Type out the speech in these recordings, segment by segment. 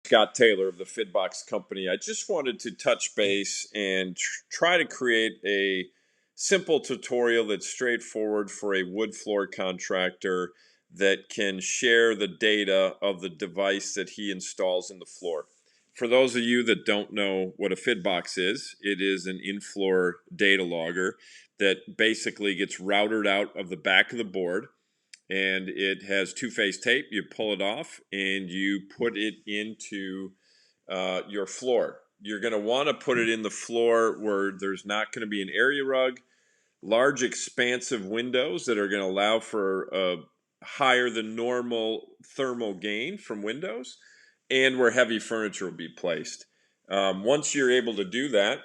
Scott Taylor of the Fidbox company. I just wanted to touch base and try to create a simple tutorial that's straightforward for a wood floor contractor that can share the data of the device that he installs in the floor. For those of you that don't know what a Fidbox is, it is an in-floor data logger that basically gets routed out of the back of the board, and it has two-phase tape. You pull it off and you put it into your floor. You're going to want to put it in the floor where there's not going to be an area rug, large expansive windows that are going to allow for a higher than normal thermal gain from windows, and where heavy furniture will be placed. Once you're able to do that,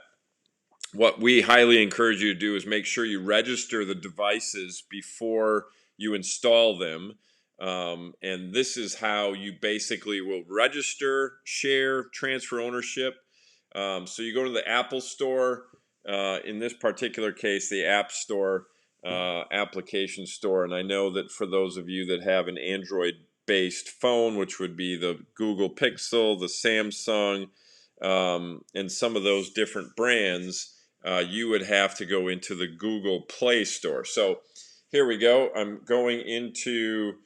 what we highly encourage you to do is make sure you register the devices before you install them. And this is how you basically will register, share, transfer ownership. So you go to the Apple Store, in this particular case, the App Store, application store. And I know that for those of you that have an Android-based phone, which would be the Google Pixel, the Samsung, and some of those different brands, you would have to go into the Google Play Store. So here we go. I'm going into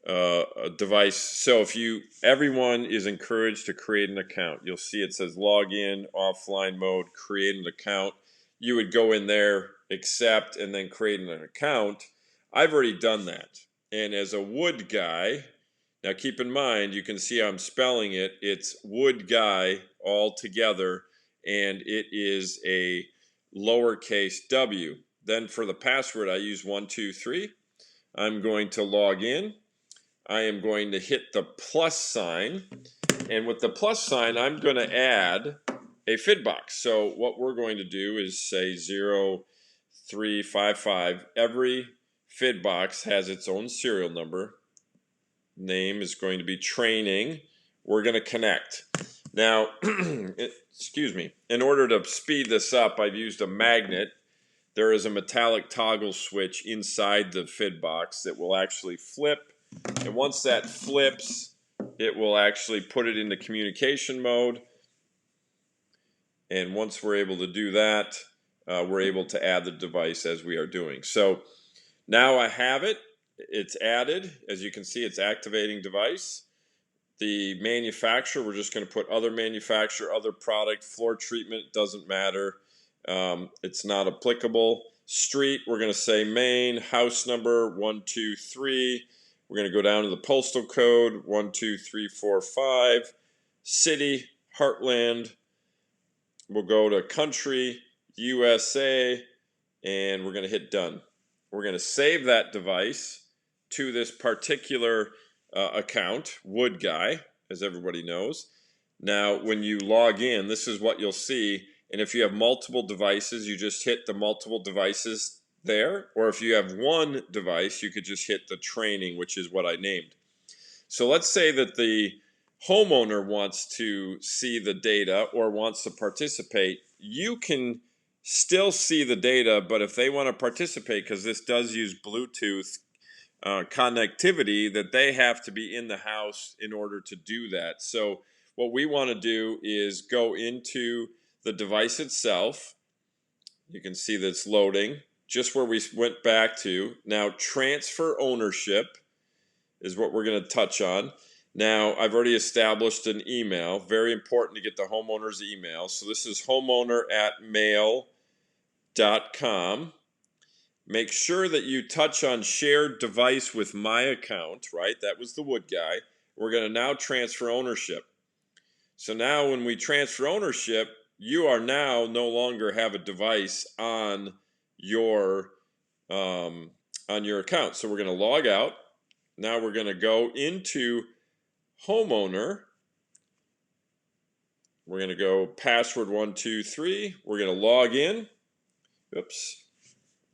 a device. So everyone is encouraged to create an account. You'll see it says log in, offline mode, create an account. You would go in there, accept, and then create an account. I've already done that. And as a wood guy, now keep in mind, you can see how I'm spelling it. It's wood guy all together, and it is a lowercase w. Then for the password, I use 123. I'm going to log in. I am going to hit the plus sign, and with the plus sign, I'm going to add a Fidbox. So what we're going to do is say 0355. Every Fidbox has its own serial number. Name is going to be training. We're going to connect. Now, excuse me, in order to speed this up, I've used a magnet. There is a metallic toggle switch inside the Fidbox that will actually flip. And once that flips, it will actually put it into communication mode. And once we're able to do that, we're able to add the device as we are doing. So now I have it. It's added. As you can see, it's activating device. The manufacturer, we're just going to put other manufacturer, other product, floor treatment, doesn't matter. It's not applicable. Street, we're going to say Maine, house number 123. We're going to go down to the postal code 12345. City, Heartland. We'll go to country, USA, and we're going to hit done. We're going to save that device to this particular account, Wood Guy, as everybody knows. Now, when you log in, this is what you'll see. And if you have multiple devices, you just hit the multiple devices there. Or if you have one device, you could just hit the training, which is what I named. So let's say that the homeowner wants to see the data or wants to participate. You can still see the data, but if they want to participate, because this does use Bluetooth connectivity, that they have to be in the house in order to do that. So what we want to do is go into the device itself. You can see that it's loading, just where we went back to. Now, transfer ownership is what we're going to touch on. Now, I've already established an email. Very important to get the homeowner's email. So this is homeowner@mail.com. Make sure that you touch on shared device with my account, right? That was the wood guy. We're going to now transfer ownership. So now when we transfer ownership, you are now no longer have a device on your account. So we're going to log out. Now we're going to go into homeowner. We're going to go password 123. We're going to log in. Oops.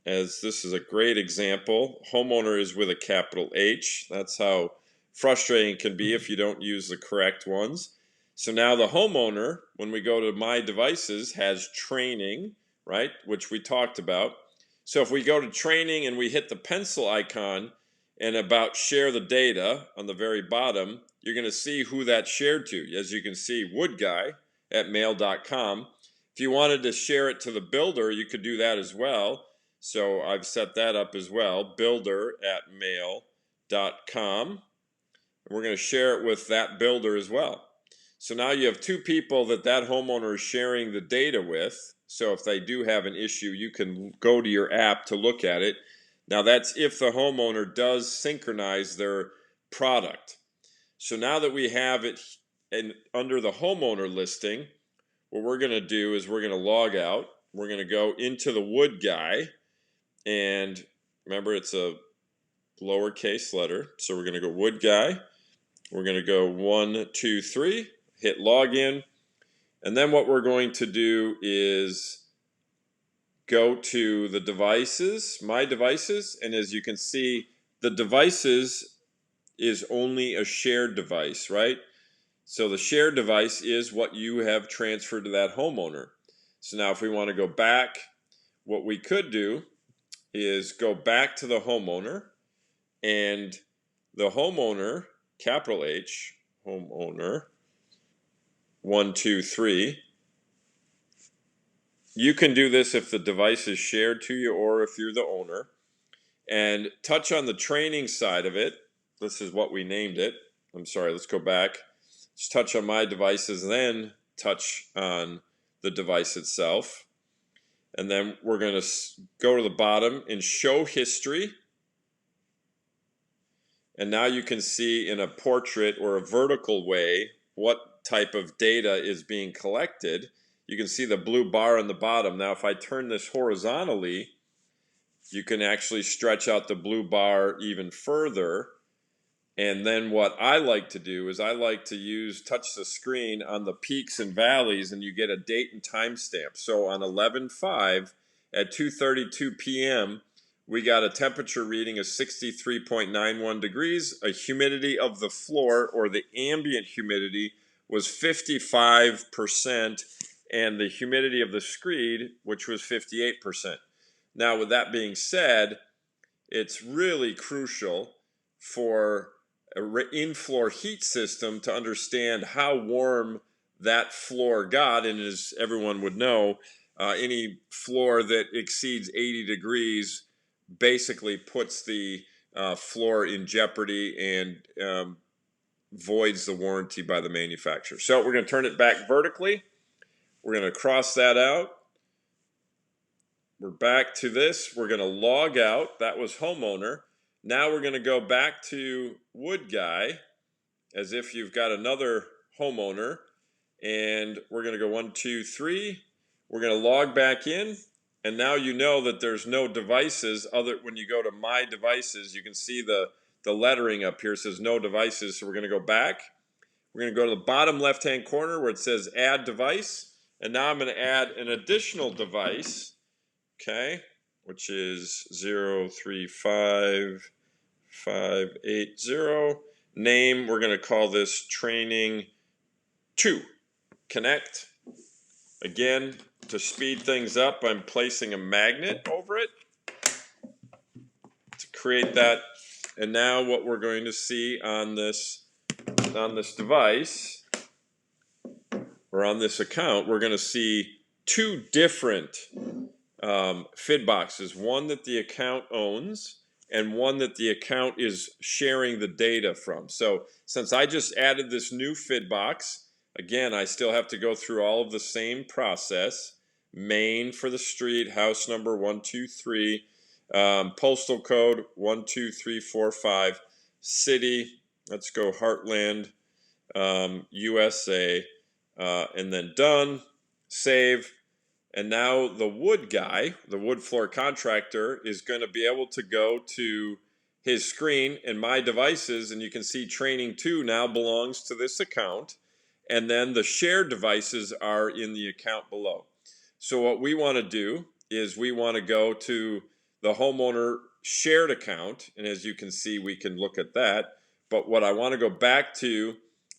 As this is a great example, homeowner is with a capital H. That's how frustrating it can be if you don't use the correct ones. So now the homeowner, when we go to my devices, has training, right, which we talked about. So if we go to training and we hit the pencil icon and about share the data on the very bottom, you're going to see who that's shared to. As you can see, woodguy@mail.com. If you wanted to share it to the builder, you could do that as well. So I've set that up as well, builder@mail.com. We're going to share it with that builder as well. So now you have two people that homeowner is sharing the data with. So if they do have an issue, you can go to your app to look at it. Now that's if the homeowner does synchronize their product. So now that we have it under the homeowner listing, what we're going to do is we're going to log out. We're going to go into the Wood Guy, and remember it's a lowercase letter. So we're going to go Wood Guy. We're going to go 1, 2, 3, hit login, and then what we're going to do is go to the devices, my devices, and as you can see, the devices is only a shared device, right? So the shared device is what you have transferred to that homeowner. So now if we want to go back, what we could do is go back to the homeowner, and the homeowner, capital H, homeowner, 1, 2, 3. You can do this if the device is shared to you or if you're the owner. And touch on the training side of it. This is what we named it. I'm sorry, let's go back. Just touch on my devices, then touch on the device itself. And then we're going to go to the bottom and show history. And now you can see in a portrait or a vertical way what type of data is being collected. You can see the blue bar on the bottom. Now if I turn this horizontally, you can actually stretch out the blue bar even further. And then what I like to do is I like to touch the screen on the peaks and valleys, and you get a date and time stamp. So on 11/5 at 2:32 p.m., we got a temperature reading of 63.91 degrees. A humidity of the floor, or the ambient humidity, was 55%, and the humidity of the screed, which was 58%. Now, with that being said, it's really crucial for an in-floor heat system to understand how warm that floor got. And as everyone would know, any floor that exceeds 80 degrees basically puts the floor in jeopardy and voids the warranty by the manufacturer. So we're going to turn it back vertically. We're going to cross that out. We're back to this. We're going to log out. That was homeowner. Now we're going to go back to Wood Guy as if you've got another homeowner. And we're going to go 1, 2, 3. We're going to log back in. And now you know that there's no devices when you go to my devices, you can see the lettering up here. It says no devices. So we're going to go back. We're going to go to the bottom left-hand corner where it says add device. And now I'm going to add an additional device, okay, which is 035580. Name, we're going to call this training 2. Connect. Again, to speed things up, I'm placing a magnet over it to create that. And now what we're going to see on this device, or on this account, we're going to see 2 different FidBoxes. One that the account owns and one that the account is sharing the data from. So since I just added this new FidBox, again, I still have to go through all of the same process. Main for the street, house number 123, postal code 12345, city, let's go Heartland, USA, and then done, save. And now the Wood Guy, the wood floor contractor, is going to be able to go to his screen and my devices, and you can see training 2 now belongs to this account, and then the shared devices are in the account below. So what we want to do is we want to go to the homeowner shared account, and as you can see, we can look at that. But what I want to go back to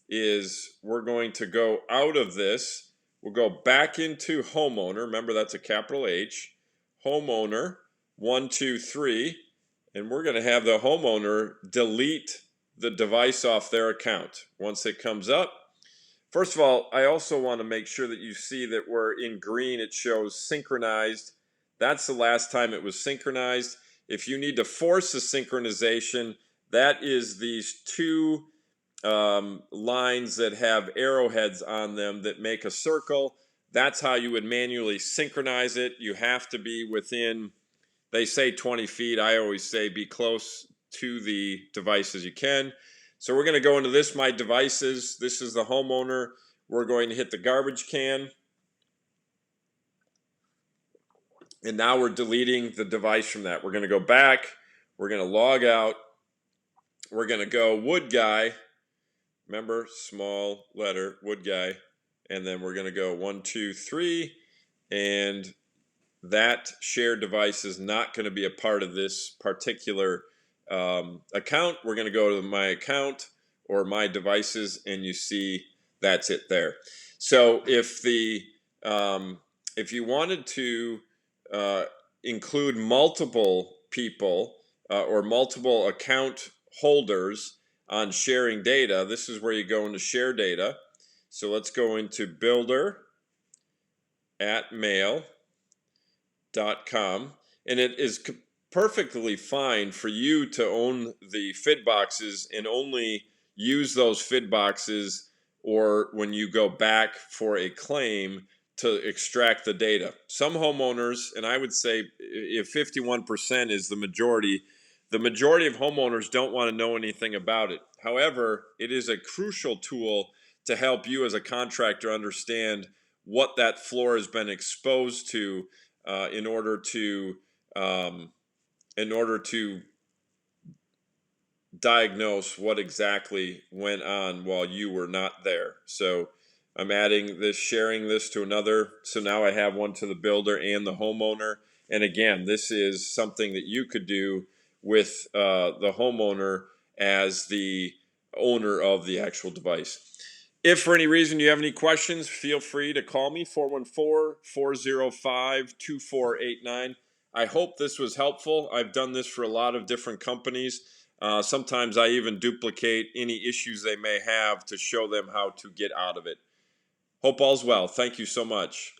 is we're going to go out of this. We'll go back into homeowner. Remember, that's a capital H. Homeowner, 1, 2, 3. and we're going to have the homeowner delete the device off their account once it comes up. First of all, I also want to make sure that you see that we're in green. It shows synchronized. That's the last time it was synchronized. If you need to force a synchronization, that is these two lines that have arrowheads on them that make a circle. That's how you would manually synchronize it. You have to be within, they say 20 feet. I always say be close to the device as you can. So we're going to go into this, my devices. This is the homeowner. We're going to hit the garbage can. And now we're deleting the device from that. We're going to go back. We're going to log out. We're going to go wood guy. Remember, small letter, wood guy. And then we're going to go 1, 2, 3. And that shared device is not going to be a part of this particular account. We're going to go to my account or my devices, and you see that's it there. So if you wanted to include multiple people or multiple account holders on sharing data, this is where you go into share data. So let's go into builder@mail.com, and it is perfectly fine for you to own the FidBoxes and only use those FidBoxes or when you go back for a claim to extract the data. Some homeowners, and I would say if 51% is the majority of homeowners don't want to know anything about it. However, it is a crucial tool to help you as a contractor understand what that floor has been exposed to in order to diagnose what exactly went on while you were not there. So I'm adding this, sharing this to another. So now I have one to the builder and the homeowner. And again, this is something that you could do with the homeowner as the owner of the actual device. If for any reason you have any questions, feel free to call me, 414-405-2489. I hope this was helpful. I've done this for a lot of different companies. Sometimes I even duplicate any issues they may have to show them how to get out of it. Hope all's well. Thank you so much.